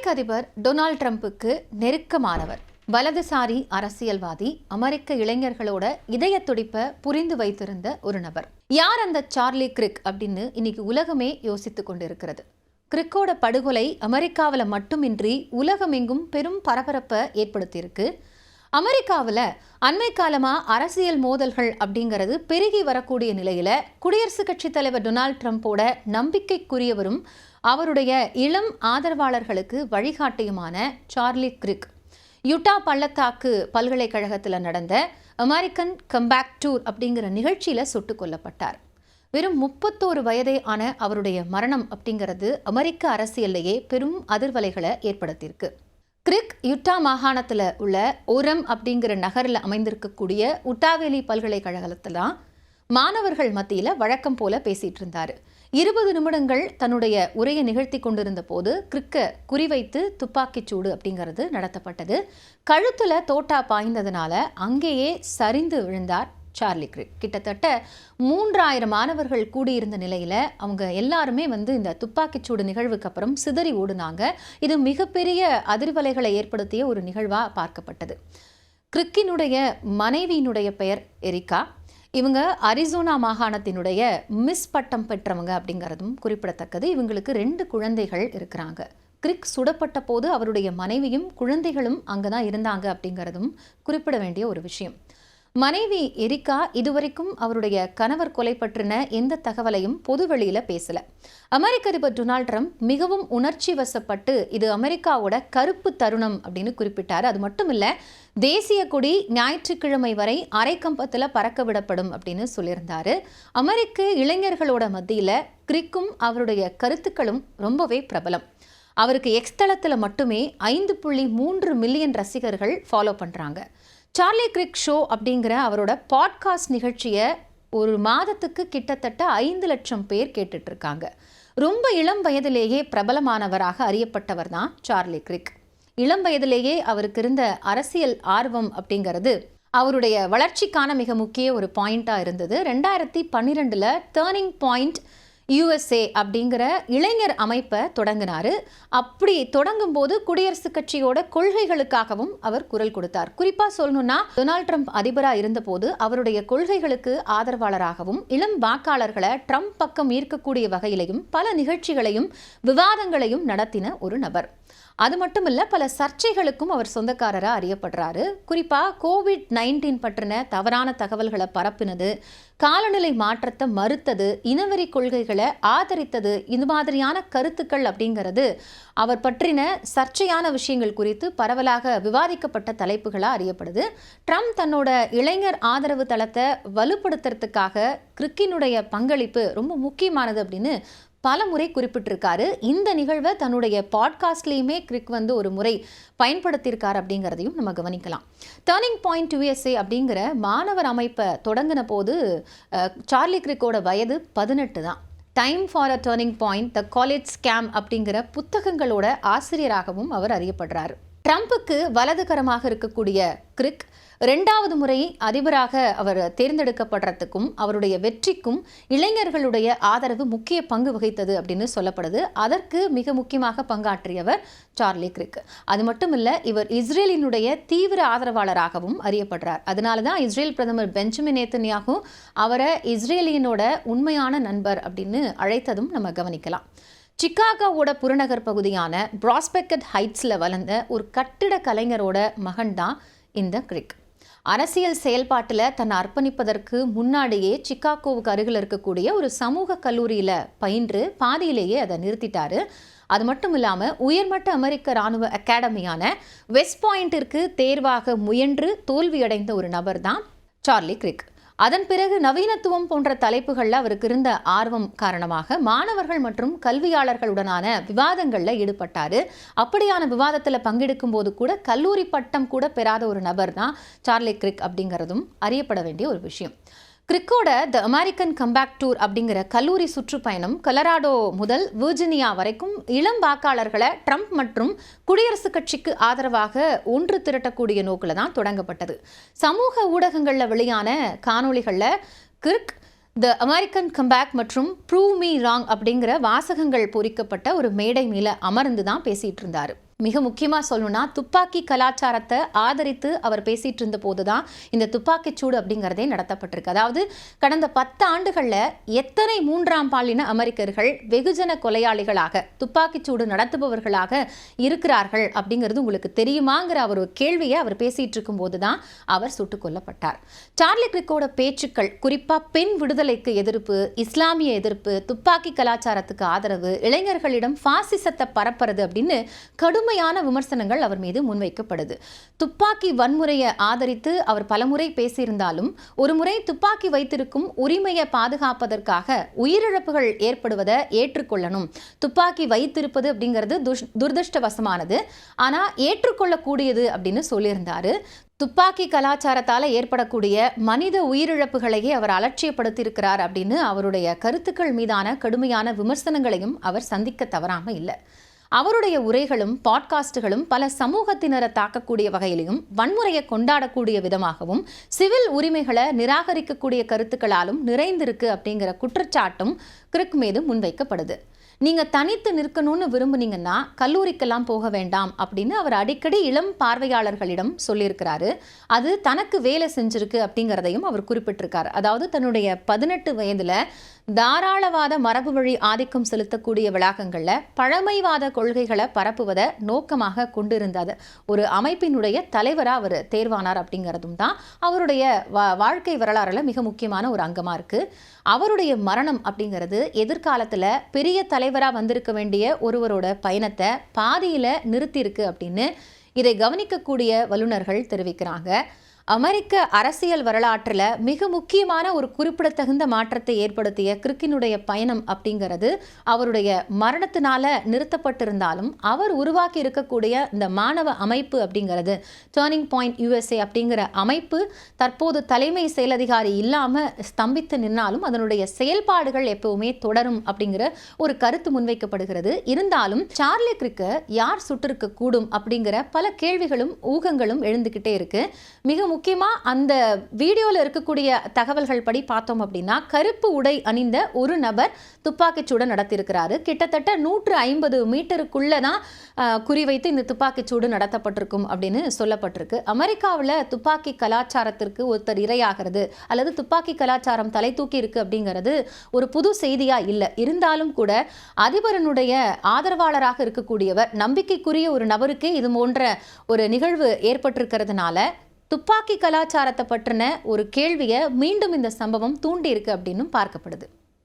அமெரிக்க அதிபர் டொனால்ட் ட்ரம்புக்கு நெருக்கமானவர், வலதுசாரி அரசியல்வாதி, அமெரிக்க இளைஞர்களோட இதய துடிப்பை புரிந்து வைத்திருந்த ஒரு நபர். யார் அந்த சார்லி கிரிக் அப்படின்னு இன்னைக்கு உலகமே யோசித்து கொண்டு இருக்கிறது. கிரிக்கோட படுகொலை அமெரிக்காவில் மட்டுமின்றி உலகமெங்கும் பெரும் பரபரப்பை ஏற்படுத்தியிருக்கு. அமெரிக்காவில் அண்மை காலமாக அரசியல் மோதல்கள் அப்படிங்கிறது பெருகி வரக்கூடிய நிலையில் குடியரசுக் கட்சித் தலைவர் டொனால்ட் ட்ரம்போட நம்பிக்கைக்குரியவரும் அவருடைய இளம் ஆதரவாளர்களுக்கு வழிகாட்டியுமான சார்லி கிரிக் யுட்டா பள்ளத்தாக்கு பல்கலைக்கழகத்தில் நடந்த அமெரிக்கன் கம்பேக் டூர் அப்படிங்கிற நிகழ்ச்சியில் சுட்டுக் கொல்லப்பட்டார். வெறும் 31 வயதே ஆன அவருடைய மரணம் அப்படிங்கிறது அமெரிக்க அரசியல்லையே பெரும் அதிர்வலைகளை ஏற்படுத்தியிருக்கு. கிரிக் யுட்டா மாகாணத்தில் உள்ள ஓரம் அப்படிங்கிற நகரில் அமைந்திருக்கக்கூடிய உட்டாவேலி பல்கலைக்கழகத்தில் தான் மாணவர்கள் மத்தியில் வழக்கம் போல பேசிட்டு இருந்தார். 20 நிமிடங்கள் தன்னுடைய உரையை நிகழ்த்தி கொண்டிருந்த போது கிரிக்கை குறிவைத்து துப்பாக்கிச்சூடு அப்படிங்கிறது நடத்தப்பட்டது. கழுத்தில் தோட்டா பாய்ந்ததுனால அங்கேயே சரிந்து விழுந்தார் சார்லி கிரிக். கிட்டத்தட்ட 3000 மாணவர்கள் கூடியிருந்த நிலையில் அவங்க எல்லாருமே இந்த துப்பாக்கிச்சூடு நிகழ்வுக்கு அப்புறம் சிதறி ஓடுனாங்க. இது மிகப்பெரிய அதிர்வலைகளை ஏற்படுத்திய ஒரு நிகழ்வாக பார்க்கப்பட்டது. கிரிக்கினுடைய மனைவியினுடைய பெயர் எரிகா. இவங்க அரிசோனா மாகாணத்தினுடைய மிஸ் பட்டம் பெற்றவங்க அப்படிங்கிறதும் குறிப்பிடத்தக்கது. இவங்களுக்கு 2 குழந்தைகள் இருக்கிறாங்க. கிரிக் சுடப்பட்ட போது அவருடைய மனைவியும் குழந்தைகளும் அங்கே தான் இருந்தாங்க அப்படிங்கிறதும் குறிப்பிட வேண்டிய ஒரு விஷயம். மனைவி எரிகா இதுவரைக்கும் அவருடைய கணவர் கொலை பற்றின எந்த தகவலையும் பொதுவெளியில் பேசலை. அமெரிக்க அதிபர் டொனால்ட் ட்ரம்ப் மிகவும் உணர்ச்சி வசப்பட்டு இது அமெரிக்காவோட கருப்பு தருணம் அப்படின்னு குறிப்பிட்டார். அது மட்டும் இல்லை, தேசிய கொடி ஞாயிற்றுக்கிழமை வரை அரைக்கம்பத்தில் பறக்க விடப்படும் அப்படின்னு சொல்லியிருந்தாரு. அமெரிக்க இளைஞர்களோட மத்தியில் கிரிக்கும் அவருடைய கருத்துக்களும் ரொம்பவே பிரபலம். அவருக்கு எக்ஸ் தளத்தில் மட்டுமே 5.3 மில்லியன் ரசிகர்கள் ஃபாலோ பண்ணுறாங்க. சார்லி கிரிக் ஷோ அப்படிங்கிற அவரோட பாட்காஸ்ட் நிகழ்ச்சியை ஒரு மாதத்துக்கு கிட்டத்தட்ட 5 லட்சம் பேர் கேட்டுட்டு இருக்காங்க. ரொம்ப இளம் வயதிலேயே பிரபலமானவராக அறியப்பட்டவர் தான் சார்லி கிரிக். இளம் வயதிலேயே அவருக்கு இருந்த அரசியல் ஆர்வம் அப்படிங்கிறது அவருடைய வளர்ச்சிக்கான மிக முக்கிய ஒரு பாயிண்டாக இருந்தது. 2012 டர்னிங் பாயிண்ட் USA அப்படிங்கிற இளைஞர் அமைப்பை தொடங்கினார். அப்படி தொடங்கும் போது குடியரசுக் கட்சியோட கொள்கைகளுக்காகவும் அவர் குரல் கொடுத்தார். குறிப்பாக சொல்லணும்னா, டொனால்ட் ட்ரம்ப் அதிபராக இருந்தபோது அவருடைய கொள்கைகளுக்கு ஆதரவாளராகவும் இளம் வாக்காளர்களை ட்ரம்ப் பக்கம் ஈர்க்கக்கூடிய வகையிலையும் பல நிகழ்ச்சிகளையும் விவாதங்களையும் நடத்தின ஒரு நபர். அது மட்டும் இல்லை, பல சர்ச்சைகளுக்கும் அவர் சொந்தக்காரராக அறியப்படுறாரு. குறிப்பாக COVID-19 பற்றின தவறான தகவல்களை பரப்பினது, காலநிலை மாற்றத்தை மறுத்தது, இனவெறி கொள்கைகளை ஆதரித்தது, இது மாதிரியான கருத்துக்கள் அப்படிங்கிறது அவர் பற்றின சர்ச்சையான விஷயங்கள் குறித்து பரவலாக விவாதிக்கப்பட்ட தலைப்புகளாக அறியப்படுது. ட்ரம்ப் தன்னோட இளைஞர் ஆதரவு தளத்தை வலுப்படுத்துறதுக்காக கிரிக்கினுடைய பங்களிப்பு ரொம்ப முக்கியமானது அப்படின்னு பல முறை குறிப்பிட்டிருக்காரு. இந்த நிகழ்வை தன்னுடைய பாட்காஸ்ட்லேயுமே கிரிக் ஒரு முறை பயன்படுத்தியிருக்காரு அப்படிங்கிறதையும் நம்ம கவனிக்கலாம். டர்னிங் பாயிண்ட் USA அப்படிங்கிற மாணவர் அமைப்பை தொடங்கின போது சார்லி கிரிக்கோட வயது 18 தான். Time for a turning point, the college scam அப்படிங்கிற புத்தகங்களோட ஆசிரியராகவும் அவர் அறியப்படுறாரு. ட்ரம்புக்கு வலதுகரமாக இருக்கக்கூடிய கிரிக் 2வது முறை அதிபராக அவர் தேர்ந்தெடுக்கப்படுறதுக்கும் அவருடைய வெற்றிக்கும் இளைஞர்களுடைய ஆதரவு முக்கிய பங்கு வகித்தது அப்படின்னு சொல்லப்படுது. அதற்கு மிக முக்கியமாக பங்காற்றியவர் சார்லி கிரிக். அது மட்டும் இல்லை, இவர் இஸ்ரேலினுடைய தீவிர ஆதரவாளராகவும் அறியப்படுறார். அதனால தான் இஸ்ரேல் பிரதமர் பெஞ்சமின் நேத்தன்யாகு அவரை இஸ்ரேலியனோட உண்மையான நண்பர் அப்படின்னு அழைத்ததும் நம்ம கவனிக்கலாம். சிகாகோவோட புறநகர் பகுதியான ப்ராஸ்பெக்ட் ஹைட்ஸில் வளர்ந்த ஒரு கட்டிட கலைஞரோட மகன் தான் இந்த கிரிக். அரசியல் செயல்பாட்டில் தன்னை அர்ப்பணிப்பதற்கு முன்னாடியே சிகாகோவுக்கு அருகில் இருக்கக்கூடிய ஒரு சமூக கல்லூரியில் பயின்று பாதியிலேயே அதை நிறுத்திட்டாரு. அது மட்டும் இல்லாமல் உயர்மட்ட அமெரிக்க இராணுவ அகாடமியான வெஸ்ட் பாயிண்டிற்கு தேர்வாக முயன்று தோல்வியடைந்த ஒரு நபர் தான் சார்லி கிரிக். அதன் பிறகு நவீனத்துவம் போன்ற தலைப்புகளில் அவருக்கு இருந்த ஆர்வம் காரணமாக மாணவர்கள் மற்றும் கல்வியாளர்களுடனான விவாதங்களில் ஈடுபட்டார். அப்படியான விவாதத்தில் பங்கெடுக்கும் போது கூட கல்லூரி பட்டம் கூட பெறாத ஒரு நபர் தான் சார்லி கிரிக் அப்படிங்கிறதும் அறியப்பட வேண்டிய ஒரு விஷயம். கிரிக்கோட த அமெரிக்கன் கம்பேக் டூர் அப்படிங்கிற கல்லூரி சுற்றுப்பயணம் கொலராடோ முதல் விர்ஜினியா வரைக்கும் இளம் வாக்காளர்களை ட்ரம்ப் மற்றும் குடியரசுக் கட்சிக்கு ஆதரவாக ஒன்று திரட்டக்கூடிய நோக்கில் தான் தொடங்கப்பட்டது. சமூக ஊடகங்களில் வெளியான காணொளிகளில் கிரிக் த அமெரிக்கன் கம்பேக் மற்றும் ப்ரூவ் மீ ராங் அப்படிங்கிற வாசகங்கள் பொறிக்கப்பட்ட ஒரு மேடை மேலே அமர்ந்து தான் பேசிட்டு இருந்தார். மிக முக்கியமாக சொல்லணும்னா துப்பாக்கி கலாச்சாரத்தை ஆதரித்து அவர் பேசிட்டு இருந்த போது தான் இந்த துப்பாக்கிச்சூடு அப்படிங்கிறதே நடத்தப்பட்டிருக்கு. அதாவது கடந்த 10 ஆண்டுகளில் எத்தனை 3ஆம் பாலின அமெரிக்கர்கள் வெகுஜன கொலையாளிகளாக துப்பாக்கிச்சூடு நடத்துபவர்களாக இருக்கிறார்கள் அப்படிங்கிறது உங்களுக்கு தெரியுமாங்கிற ஒரு கேள்வியை அவர் பேசிட்டு இருக்கும் போது தான் அவர் சுட்டுக் கொல்லப்பட்டார். சார்லி கிரிக்கோட பேச்சுக்கள் குறிப்பாக பெண் விடுதலைக்கு எதிர்ப்பு, இஸ்லாமிய எதிர்ப்பு, துப்பாக்கி கலாச்சாரத்துக்கு ஆதரவு, இளைஞர்களிடம் பாசிசத்தை பரப்புறது அப்படின்னு கடுமையான விமர்சனங்கள் அவர் மீது முன்வைக்கப்படுது. துப்பாக்கி வன்முறையை ஆதரித்து அவர் பலமுறை பேசியிருந்தாலும் ஒரு முறை துப்பாக்கி வைத்திருக்கும் உரிமையை பாதுகாப்பதற்காக உயிரிழப்புகள் ஏற்படுவதை ஏற்றுக்கொள்ளணும். துப்பாக்கி வைத்திருப்பது அப்படிங்கிறது துரதிருஷ்டவசமானது, ஆனா ஏற்றுக்கொள்ளக்கூடியது அப்படின்னு சொல்லியிருந்தாரு. துப்பாக்கி கலாச்சாரத்தால் ஏற்படக்கூடிய மனித உயிரிழப்புகளையே அவர் அலட்சியப்படுத்தியிருக்கிறார் அப்படின்னு அவருடைய கருத்துக்கள் மீதான கடுமையான விமர்சனங்களையும் அவர் சந்திக்க தவறாம இல்லை. அவருடைய உரைகளும் பாட்காஸ்டுகளும் பல சமூகத்தினரை தாக்கக்கூடிய வகையிலும் வன்முறையை கொண்டாடக்கூடிய விதமாகவும் சிவில் உரிமைகளை நிராகரிக்கக்கூடிய கருத்துக்களாலும் நிறைந்திருக்கு அப்படிங்கிற குற்றச்சாட்டும் கிரிக் மீது முன்வைக்கப்படுது. நீங்க தனித்து நிற்கணும்னு விரும்புனீங்கன்னா கல்லூரிக்கெல்லாம் போக வேண்டாம் அப்படின்னு அவர் அடிக்கடி இளம் பார்வையாளர்களிடம் சொல்லியிருக்கிறாரு. அது தனக்கு வேலை செஞ்சிருக்கு அப்படிங்கிறதையும் அவர் குறிப்பிட்டிருக்காரு. அதாவது தன்னுடைய 18 வயதுல தாராளவாத மரபு வழி ஆதிக்கம் செலுத்தக்கூடிய வளாகங்களில் பழமைவாத கொள்கைகளை பரப்புவதை நோக்கமாக கொண்டிருந்தது ஒரு அமைப்பினுடைய தலைவராக அவர் தேர்வானார் அப்படிங்கிறதும் தான் அவருடைய வாழ்க்கை வரலாறுல மிக முக்கியமான ஒரு அங்கமாக இருக்கு. அவருடைய மரணம் அப்படிங்கிறது எதிர்காலத்தில் பெரிய தலைவராக வந்திருக்க வேண்டிய ஒருவரோட பயணத்தை பாதியில் நிறுத்தியிருக்கு அப்படின்னு இதை கவனிக்கக்கூடிய வல்லுநர்கள் தெரிவிக்கிறாங்க. அமெரிக்க அரசியல் வரலாற்றில் மிக முக்கியமான ஒரு குறிப்பிடத்தகுந்த மாற்றத்தை ஏற்படுத்திய கிரிக்கினுடைய பயணம் அப்படிங்கிறது அவருடைய மரணத்தினால நிறுத்தப்பட்டிருந்தாலும் அவர் உருவாக்கி இருக்கக்கூடிய இந்த மாணவ அமைப்பு அப்படிங்கிறது டர்னிங் பாயிண்ட் USA அப்படிங்கிற அமைப்பு தற்போது தலைமை செயலதிகாரி இல்லாமல் ஸ்தம்பித்து நின்னாலும் அதனுடைய செயல்பாடுகள் எப்பவுமே தொடரும் அப்படிங்கிற ஒரு கருத்து முன்வைக்கப்படுகிறது. இருந்தாலும் சார்லி கிரிக்கை யார் சுட்டிருக்க கூடும் அப்படிங்கிற பல கேள்விகளும் ஊகங்களும் எழுந்துக்கிட்டே இருக்கு. மிக முக்கியமாக அந்த வீடியோவில் இருக்கக்கூடிய தகவல்கள் படி பார்த்தோம் அப்படின்னா கருப்பு உடை அணிந்த ஒரு நபர் துப்பாக்கிச்சூடு நடத்தியிருக்கிறாரு. கிட்டத்தட்ட 150 மீட்டருக்குள்ளே தான் குறிவைத்து இந்த துப்பாக்கிச்சூடு நடத்தப்பட்டிருக்கும் அப்படின்னு சொல்லப்பட்டிருக்கு. அமெரிக்காவில் துப்பாக்கி கலாச்சாரத்திற்கு ஒருத்தர் இரையாகிறது அல்லது துப்பாக்கி கலாச்சாரம் தலை தூக்கி இருக்கு அப்படிங்கிறது ஒரு புது செய்தியாக இல்லை. இருந்தாலும் கூட அதிபரனுடைய ஆதரவாளராக இருக்கக்கூடியவர் நம்பிக்கைக்குரிய ஒரு நபருக்கே இது போன்ற ஒரு நிகழ்வு ஏற்பட்டிருக்கிறதுனால துப்பாக்கி கலாச்சாரத்தை பற்றின ஒரு கேள்வியை மீண்டும் இந்த சம்பவம் தூண்டி இருக்கு அப்படின்னு பார்க்கப்படுது.